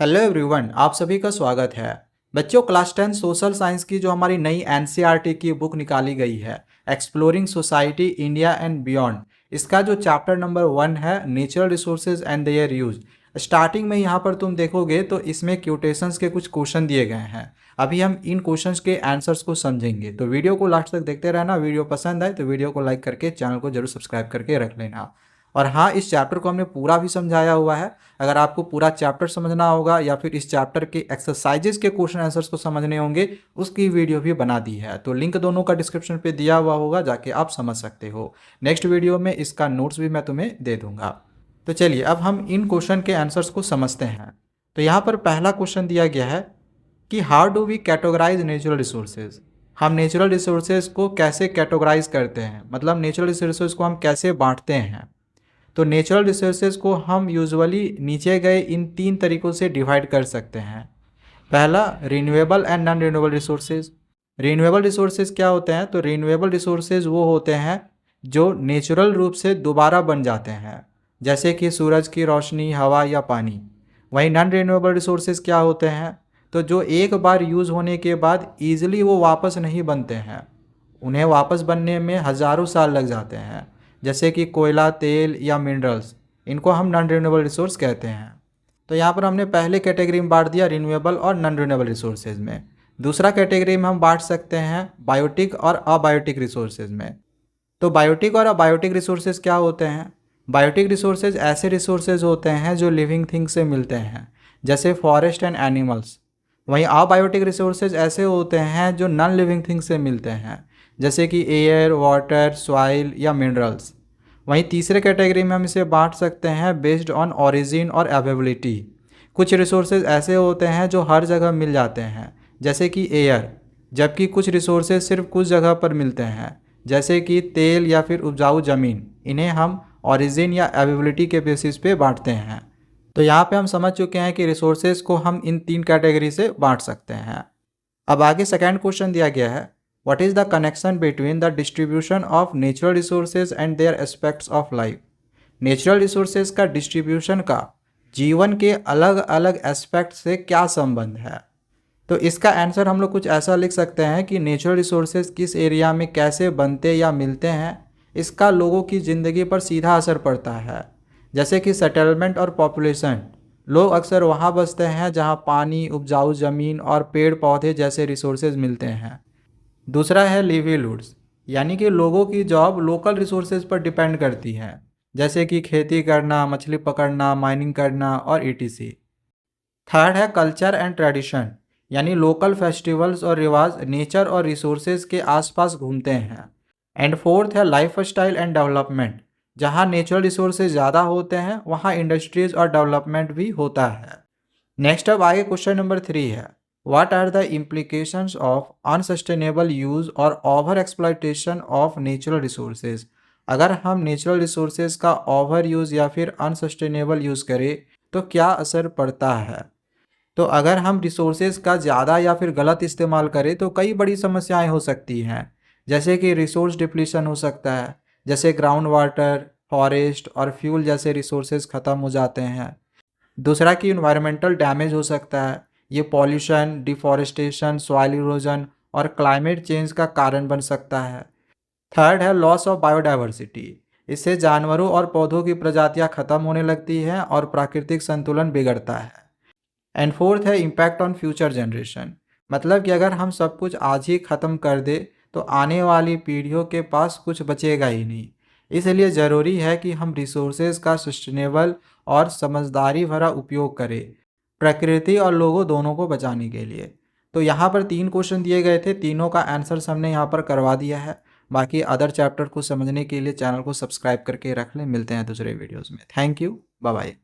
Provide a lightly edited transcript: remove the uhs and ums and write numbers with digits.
Hello everyone, आप सभी का स्वागत है। बच्चों, क्लास 10 सोशल साइंस की जो हमारी नई एनसीईआरटी की बुक निकाली गई है, exploring society India and beyond, इसका जो चैप्टर नंबर 1 है, natural resources and their use. Starting में यहाँ पर तुम देखोगे तो इसमें क्योटेशंस के कुछ क्वेश्चन दिए गए हैं। अभी हम इन क्वेश्चंस के आंसर्स को समझेंगे, तो वीडियो को लास्ट तक देखते रहना। वीडियो पसंद आए तो वीडियो को लाइक करके चैनल को जरूर सब्सक्राइब करके रख लेना। और हाँ, इस चैप्टर को हमने पूरा भी समझाया हुआ है। अगर आपको पूरा चैप्टर समझना होगा या फिर इस चैप्टर के एक्सरसाइजेस के क्वेश्चन आंसर्स को समझने होंगे, उसकी वीडियो भी बना दी है, तो लिंक दोनों का डिस्क्रिप्शन पे दिया हुआ होगा, जाके आप समझ सकते हो। नेक्स्ट वीडियो में इसका नोट्स भी मैं तुम्हें दे दूंगा। तो चलिए अब हम इन क्वेश्चन के आंसर्स को समझते हैं। तो यहाँ पर पहला क्वेश्चन दिया गया है कि how do we categorise natural resources. हम नेचुरल रिसोर्सेज को कैसे कैटेगराइज करते हैं, मतलब नेचुरल रिसोर्सेज को हम कैसे बांटते हैं। तो नेचुरल रिसोर्सेज को हम यूजुअली नीचे गए इन 3 तरीक़ों से डिवाइड कर सकते हैं। पहला, renewable and non renewable resources. Renewable resources क्या होते हैं? तो रिन्यूएबल रिसोर्सेज वो होते हैं जो नेचुरल रूप से दोबारा बन जाते हैं, जैसे कि सूरज की रोशनी, हवा या पानी। वहीं नॉन रिन्यूएबल रिसोर्सेज क्या होते हैं? तो जो एक बार यूज़ होने के बाद ईजिली वो वापस नहीं बनते हैं, उन्हें वापस बनने में हज़ारों साल लग जाते हैं, जैसे कि कोयला, तेल या मिनरल्स। इनको हम नॉन रिन्यूएबल रिसोर्स कहते हैं। तो यहाँ पर हमने पहले कैटेगरी में बांट दिया रिन्यूएबल और नॉन रिन्यूएबल रिसोर्सेज में। दूसरा कैटेगरी में हम बांट सकते हैं बायोटिक और अबायोटिक रिसोर्सेज में। तो बायोटिक और अबायोटिक रिसोर्सेज क्या होते हैं? बायोटिक रिसोर्सेज ऐसे रिसोर्सेज होते हैं जो लिविंग थिंग्स से मिलते हैं, जैसे फॉरेस्ट एंड एनिमल्स। वहीं अबायोटिक रिसोर्सेज ऐसे होते हैं जो नॉन लिविंग थिंग्स से मिलते हैं, जैसे कि एयर, वाटर, सॉइल या मिनरल्स। वहीं तीसरे कैटेगरी में हम इसे बांट सकते हैं बेस्ड ऑन ओरिजिन और अवेलेबिलिटी। कुछ रिसोर्सेज ऐसे होते हैं जो हर जगह मिल जाते हैं, जैसे कि एयर, जबकि कुछ रिसोर्सेज सिर्फ कुछ जगह पर मिलते हैं, जैसे कि तेल या फिर उपजाऊ ज़मीन। इन्हें हम ओरिजिन या अवेलेबिलिटी के बेसिस पे बांटते हैं। तो यहाँ पे हम समझ चुके हैं कि रिसोर्सेज को हम इन 3 कैटेगरी से बांट सकते हैं। अब आगे सेकेंड क्वेश्चन दिया गया है, what is the connection between the distribution of natural resources and their aspects of life. Natural resources का डिस्ट्रीब्यूशन का जीवन के अलग अलग एस्पेक्ट से क्या संबंध है? तो इसका आंसर हम लोग कुछ ऐसा लिख सकते हैं कि नेचुरल रिसोर्सेज किस एरिया में कैसे बनते या मिलते हैं, इसका लोगों की ज़िंदगी पर सीधा असर पड़ता है। जैसे कि सेटलमेंट और पॉपुलेशन, लोग अक्सर वहाँ बसते हैं जहाँ पानी, उपजाऊ ज़मीन और पेड़ पौधे जैसे रिसोर्सेज मिलते हैं। दूसरा है लिवलीहुड्स, यानी कि लोगों की जॉब लोकल रिसोर्सेज पर डिपेंड करती है, जैसे कि खेती करना, मछली पकड़ना, माइनिंग करना और ईटीसी। थर्ड है कल्चर एंड ट्रेडिशन, यानी लोकल फेस्टिवल्स और रिवाज नेचर और रिसोर्सेज के आसपास घूमते हैं। एंड फोर्थ है लाइफ स्टाइल एंड डेवलपमेंट, जहाँ नेचुरल रिसोर्सेज ज़्यादा होते हैं वहाँ इंडस्ट्रीज और डेवलपमेंट भी होता है। नेक्स्ट अब आगे क्वेश्चन नंबर 3 है, what are the implications of unsustainable use और over exploitation of natural resources. अगर हम नेचुरल रिसोर्सेज का ओवर यूज़ या फिर अनसस्टेनेबल यूज़ करें तो क्या असर पड़ता है? तो अगर हम रिसोर्सेज का ज़्यादा या फिर गलत इस्तेमाल करें तो कई बड़ी समस्याएं हो सकती हैं, जैसे कि रिसोर्स डिप्लीशन हो सकता है, जैसे ग्राउंड वाटर, फॉरेस्ट और फ्यूल जैसे रिसोर्सेज ख़त्म हो जाते हैं। दूसरा कि इन्वायरमेंटल डैमेज हो सकता है, ये पॉल्यूशन, डिफॉरेस्टेशन, सॉइल इरोजन और क्लाइमेट चेंज का कारण बन सकता है। थर्ड है लॉस ऑफ बायोडाइवर्सिटी, इससे जानवरों और पौधों की प्रजातियां खत्म होने लगती हैं और प्राकृतिक संतुलन बिगड़ता है। एंड फोर्थ है इम्पैक्ट ऑन फ्यूचर जनरेशन, मतलब कि अगर हम सब कुछ आज ही ख़त्म कर दे तो आने वाली पीढ़ियों के पास कुछ बचेगा ही नहीं। इसलिए ज़रूरी है कि हम रिसोर्सेज का सस्टेनेबल और समझदारी भरा उपयोग करें, प्रकृति और लोगों दोनों को बचाने के लिए। तो यहाँ पर 3 क्वेश्चन दिए गए थे, तीनों का आंसर हमने यहाँ पर करवा दिया है। बाकी अदर चैप्टर को समझने के लिए चैनल को सब्सक्राइब करके रख लें। मिलते हैं दूसरे वीडियोज़ में। Thank you, bye bye.